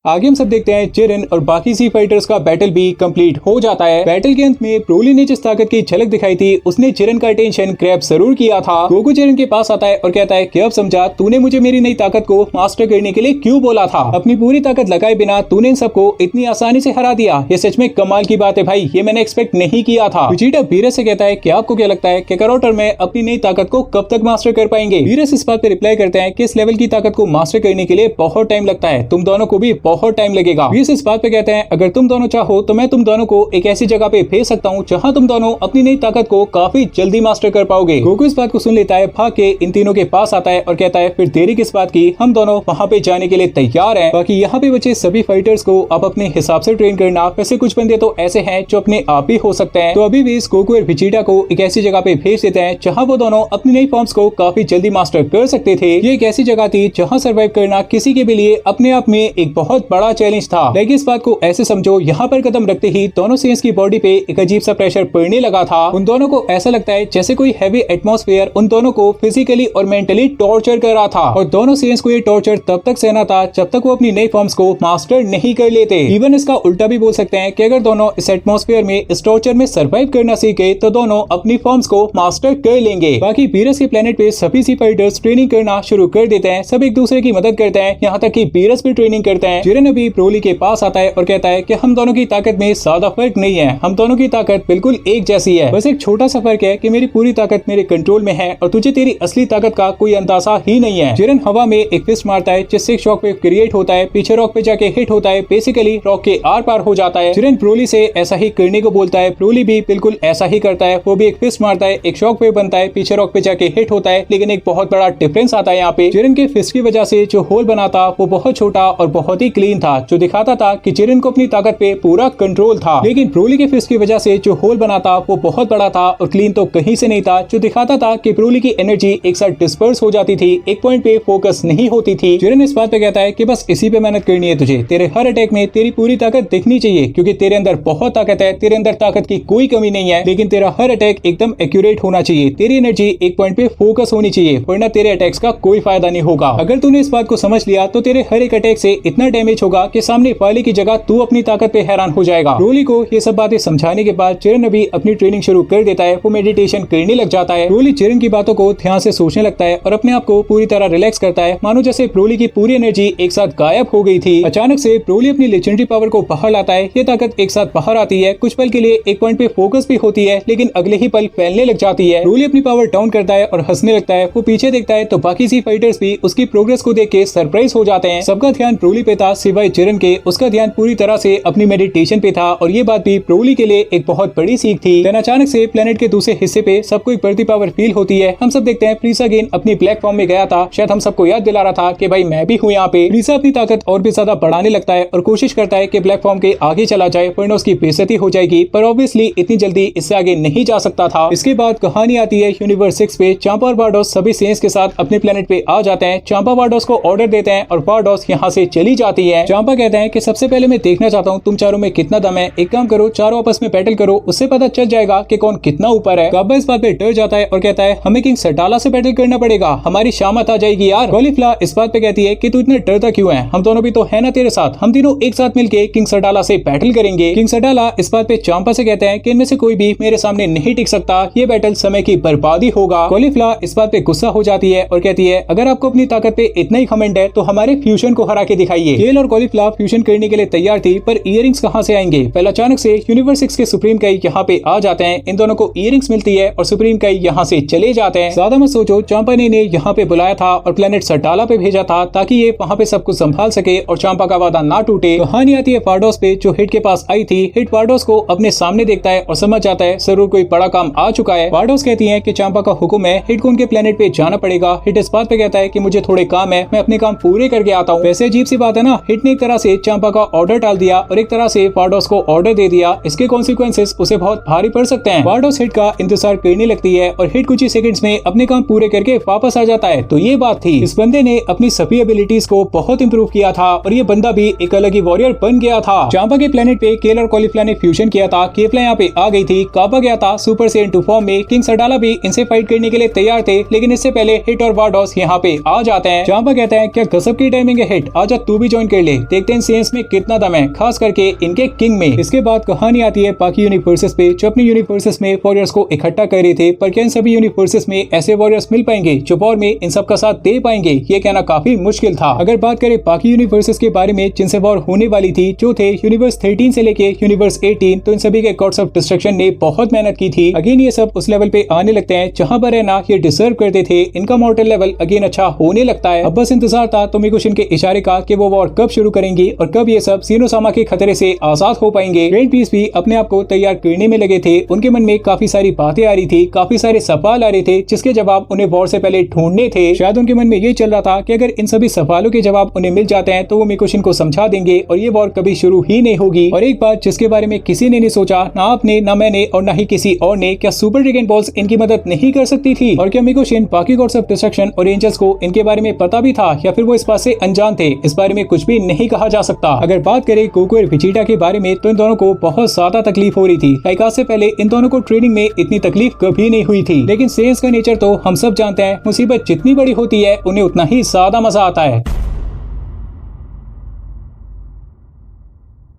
आगे हम सब देखते हैं जिरेन और बाकी सी फाइटर्स का बैटल भी कंप्लीट हो जाता है। बैटल के अंत में ब्रोली ने जिस ताकत की झलक दिखाई थी उसने जिरेन का अटेंशन ग्रैब जरूर किया था। गोकू जिरेन के पास आता है और कहता है कि अब समझा तूने मुझे मेरी नई ताकत को मास्टर करने के लिए क्यों बोला था। अपनी पूरी ताकत लगाए बिना तूने इन सबको इतनी आसानी से हरा दिया। ये सच में कमाल की बात है भाई, ये मैंने एक्सपेक्ट नहीं किया था। विजिटा वीरस से कहता है कि आपको क्या लगता है कि करोट और मैं अपनी नई ताकत को कब तक मास्टर कर पाएंगे। वीरस इस बात पे रिप्लाई करते हैं कि इस लेवल की ताकत को मास्टर करने के लिए बहुत टाइम लगता है, तुम दोनों को भी बहुत टाइम लगेगा। वीरस इस बात पे कहते हैं अगर तुम दोनों चाहो तो मैं तुम दोनों को एक ऐसी जगह पे भेज सकता हूँ जहाँ तुम दोनों अपनी नई ताकत को काफी जल्दी मास्टर कर पाओगे। गोकू इस बात को सुन लेता है, भाग के इन तीनों के पास आता है और कहता है फिर देरी किस बात की, हम दोनों वहाँ पे जाने के लिए तैयार हैं। बाकी यहाँ पे बचे सभी फाइटर्स को आप अपने हिसाब से ट्रेन करना। वैसे कुछ बंदे तो ऐसे हैं जो अपने आप भी हो सकते हैं, तो अभी भी गोकू और विजिटा को एक ऐसी जगह पे भेज देते हैं जहाँ वो दोनों अपनी नई फॉर्म्स को काफी जल्दी मास्टर कर सकते थे। ये एक ऐसी जगह थी जहाँ सर्वाइव करना किसी के भी लिए अपने आप में एक बहुत बड़ा चैलेंज था। लेकिन इस बात को ऐसे समझो, यहाँ पर कदम रखते ही दोनों सेंस की बॉडी पे एक अजीब सा प्रेशर पड़ने लगा था। उन दोनों को ऐसा लगता है जैसे कोई हैवी एटमॉस्फेयर उन दोनों को फिजिकली और मेंटली टॉर्चर कर रहा था, और दोनों सेंस को ये टॉर्चर तब तक सहना था जब तक वो अपनी नई फॉर्म्स को मास्टर नहीं कर लेते। इवन इसका उल्टा भी बोल सकते हैं कि अगर दोनों इस एटमॉस्फेयर में, इस टॉर्चर में सर्वाइव करना सीखे तो दोनों अपनी फॉर्म्स को मास्टर कर लेंगे। बाकी वीरस के प्लेनेट पे सभी सी फाइटर्स ट्रेनिंग करना शुरू कर देते हैं। सब एक दूसरे की मदद करते हैं, यहाँ तक कि वीरस भी ट्रेनिंग करते हैं। जिरेन अभी ब्रोली के पास आता है और कहता है कि हम दोनों की ताकत में ज्यादा फर्क नहीं है, हम दोनों की ताकत बिल्कुल एक जैसी है। बस एक छोटा सा फर्क है कि मेरी पूरी ताकत मेरे कंट्रोल में है और तुझे तेरी असली ताकत का कोई अंदाजा ही नहीं है। जिरेन हवा में एक फिस्ट मारता है जिससे एक शॉक वेव क्रिएट होता है, पीछे रॉक पे जाके हिट होता है, बेसिकली रॉक के आर पार हो जाता है। जिरेन ब्रोली से ऐसा ही करने को बोलता है, ब्रोली भी बिल्कुल ऐसा ही करता है। वो भी एक फिस्ट मारता है, एक शॉक वेव बनता है, पीछे रॉक पे जाके हिट होता है। लेकिन एक बहुत बड़ा डिफरेंस आता है यहाँ पे, जिरेन के फिस्ट की वजह से जो होल बना था वो बहुत छोटा और बहुत ही क्लीन था, जो दिखाता था कि जिरेन को अपनी ताकत पे पूरा कंट्रोल था। लेकिन ब्रोली के फिस्ट की वजह से जो होल बना था वो बहुत बड़ा था और क्लीन तो कहीं से नहीं था, जो दिखाता था कि ब्रोली की एनर्जी एक साथ डिस्पर्स हो जाती थी, एक पॉइंट पे फोकस नहीं होती थी। जिरेन इस बात पे कहता है कि बस इसी पे मेहनत करनी है तुझे, तेरे हर अटैक में तेरी पूरी ताकत दिखनी चाहिए, क्योंकि तेरे अंदर बहुत ताकत है, तेरे अंदर ताकत की कोई कमी नहीं है, लेकिन तेरा हर अटैक एकदम एक्यूरेट होना चाहिए, तेरी एनर्जी एक पॉइंट पे फोकस होनी चाहिए, वरना तेरे अटैक्स का कोई फायदा नहीं होगा। अगर तूने इस बात को समझ लिया तो तेरे हर एक अटैक से इतना डैमेज होगा कि सामने वाले की जगह तू अपनी ताकत पे हैरान हो जाएगा। ब्रोली को ये सब बातें समझाने के बाद जिरेन अभी अपनी ट्रेनिंग शुरू कर देता है, वो मेडिटेशन करने लग जाता है। ब्रोली जिरेन की बातों को ध्यान से सोचने लगता है और अपने आप को पूरी तरह रिलैक्स करता है, मानो जैसे ब्रोली की पूरी एनर्जी एक साथ गायब हो गई थी। अचानक से ब्रोली अपनी लेजेंडरी पावर को बाहर लाता है, ये ताकत एक साथ बाहर आती है, कुछ पल के लिए एक पॉइंट पे फोकस भी होती है, लेकिन अगले ही पल फैलने लग जाती है। ब्रोली अपनी पावर डाउन करता है और हंसने लगता है। वो पीछे देखता है तो बाकी सी फाइटर्स भी उसकी प्रोग्रेस को देख के सरप्राइज हो जाते हैं। सबका ध्यान ब्रोली पे था सिवाय जिरेन के, उसका ध्यान पूरी तरह से अपनी मेडिटेशन पे था, और ये बात भी ब्रोली के लिए एक बहुत बड़ी सीख थी। देन अचानक से प्लेनेट के दूसरे हिस्से पे सबको एक बढ़ती पावर फील होती है। हम सब देखते हैं प्रीसा गेन अपनी ब्लैक फॉर्म में गया था, शायद हम सबको याद दिला रहा था कि भाई मैं भी हूँ यहाँ पे। प्रीसा अपनी ताकत और भी ज्यादा बढ़ाने लगता है और कोशिश करता है कि ब्लैक फॉर्म के आगे चला जाए, वरना उसकी बेइज्जती हो जाएगी, पर ऑब्वियसली इतनी जल्दी इससे आगे नहीं जा सकता था। इसके बाद कहानी आती है यूनिवर्स 6 पे। चांपा और वार्डोस सभी सेंस के साथ अपने प्लेनेट पे आ जाते हैं। चांपा वार्डोस को ऑर्डर देते हैं और वार्डोस यहाँ से चली जाती है। चांपा कहते हैं कि सबसे पहले मैं देखना चाहता हूँ तुम चारों में कितना दम है, एक काम करो चारों आपस में बैटल करो, उससे पता चल जाएगा कि कौन कितना ऊपर है। काबा इस बात पे डर जाता है और कहता है हमें किंग सटाला से बैटल करना पड़ेगा, हमारी शामत आ जाएगी यार। कॉलीफ्ला इस बात पे कहती है कि तू इतना डरता क्यों है, हम दोनों भी तो है ना तेरे साथ, हम तीनों एक साथ मिलके किंग सटाला से बैटल करेंगे। किंग सटाला इस बात पे चांपा से कहते हैं कि इनमें से कोई भी मेरे सामने नहीं टिक सकता, ये बैटल समय की बर्बादी होगा। कॉलीफ्ला इस बात पे गुस्सा हो जाती है और कहती है अगर आपको अपनी ताकत पे इतना ही घमंड है तो हमारे फ्यूजन को हरा के दिखाइए। केल और कॉलीफ्ला फ्यूजन करने के लिए तैयार थी, पर इयररिंग्स कहाँ से आएंगे। पहले अचानक से यूनिवर्स 6 के सुप्रीम काई यहाँ पे आ जाते हैं, इन दोनों को इयररिंग्स मिलती है और सुप्रीम काई यहाँ से चले जाते हैं। ज्यादा मत सोचो, चांपा ने इन्हें यहाँ पे बुलाया था और प्लेनेट सटाला पे भेजा था ताकि ये वहाँ पे सब कुछ संभाल सके और चांपा का वादा ना टूटे। कहानी आती है वार्डोस पे, जो हिट के पास आई थी। हिट वार्डोस को अपने सामने देखता है और समझ जाता है जरूर कोई बड़ा काम आ चुका है। वार्डोस कहती है कि चांपा का हुक्म है, हिट को उनके प्लेनेट पे जाना पड़ेगा। हिट इस बात पे कहता है कि मुझे थोड़े काम है, मैं अपने काम पूरे करके आता हूँ। वैसे अजीब सी बात है ना, हिट ने एक तरह से चांपा का ऑर्डर टाल दिया और एक तरह से वार्डोस को ऑर्डर दे दिया। इसके कॉन्सिक्वेंसेस उसे बहुत भारी पड़ सकते हैं। वार्डोस हिट का इंतजार करने लगती है और हिट कुछ ही सेकंड्स में अपने काम पूरे करके वापस आ जाता है। तो ये बात थी, इस बंदे ने अपनी सभी एबिलिटीज को बहुत इंप्रूव किया था और ये बंदा भी एक अलग ही वॉरियर बन गया था। चांपा के प्लेनेट पे केल और कॉलीफ्ला ने फ्यूजन किया था, केफ्ला यहाँ पे आ गई थी, काबा गया था सुपर सेन 2 फॉर्म में, किंग सटाला भी इनसे फाइट करने के लिए तैयार थे, लेकिन इससे पहले हिट और वार्डोस यहाँ पे आ जाते हैं। चांपा कहता है क्या गजब की टाइमिंग है हिट, आजा तू भी ज्वाइन कर ले, देखते हैं सेंस में कितना दम है, खास करके इनके किंग में। इसके बाद कहानी आती है बाकी यूनिवर्सेस पे जो अपने यूनिवर्सेस में वॉरियर्स को इकट्ठा कर रहे थे, पर क्या इन सभी यूनिवर्सेस में ऐसे वॉरियर्स मिल पाएंगे जो वॉर में इन सब का साथ दे पाएंगे, ये कहना काफी मुश्किल था। अगर बात करें बाकी यूनिवर्सेस के बारे में जिनसे वॉर होने वाली थी, जो थे यूनिवर्स 13 से लेके यूनिवर्स 18, तो इन सभी के गॉड्स ऑफ डिस्ट्रक्शन ने बहुत मेहनत की थी। अगेन ये सब उस लेवल पे आने लगते हैं जहां पर है ना ये डिजर्व करते थे, इनका मॉर्टल लेवल अगेन अच्छा होने लगता है। अब बस इंतजार था तोमिको-शिन के इशारे का कि वो वॉर कब शुरू करेंगी और कब ये सब सीनोसामा के खतरे से आजाद हो पाएंगे। ग्रैंड पीस भी अपने आप को तैयार करने में लगे थे। उनके मन में काफी सारी बातें आ रही थी, काफी सारे सवाल आ रहे थे जिसके जवाब उन्हें वॉर से पहले ढूंढने थे। शायद उनके मन में ये चल रहा था कि अगर इन सभी सवालों के जवाब उन्हें मिल जाते हैं तो वो मिको-शिन को समझा देंगे और ये वॉर कभी शुरू ही नहीं होगी। और एक बात जिसके बारे में किसी ने नहीं सोचा, ना आपने, ना मैंने और ना ही किसी और ने, क्या सुपर ड्रैगन बॉल्स इनकी मदद नहीं कर सकती थी? और क्या मिको-शिन बाकी गॉड्स ऑफ डिस्ट्रक्शन और एंजल्स को इनके बारे में पता भी था या फिर वो इस बात से अनजान थे? इस बारे में कुछ भी नहीं कहा जा सकता। अगर बात करें गोकू और वेजिटा के बारे में तो इन दोनों को बहुत ज्यादा तकलीफ हो रही थी। लाइक आज से पहले इन दोनों को ट्रेनिंग में इतनी तकलीफ कभी नहीं हुई थी। लेकिन सेंस का नेचर तो हम सब जानते हैं, मुसीबत जितनी बड़ी होती है उन्हें उतना ही ज्यादा मजा आता है।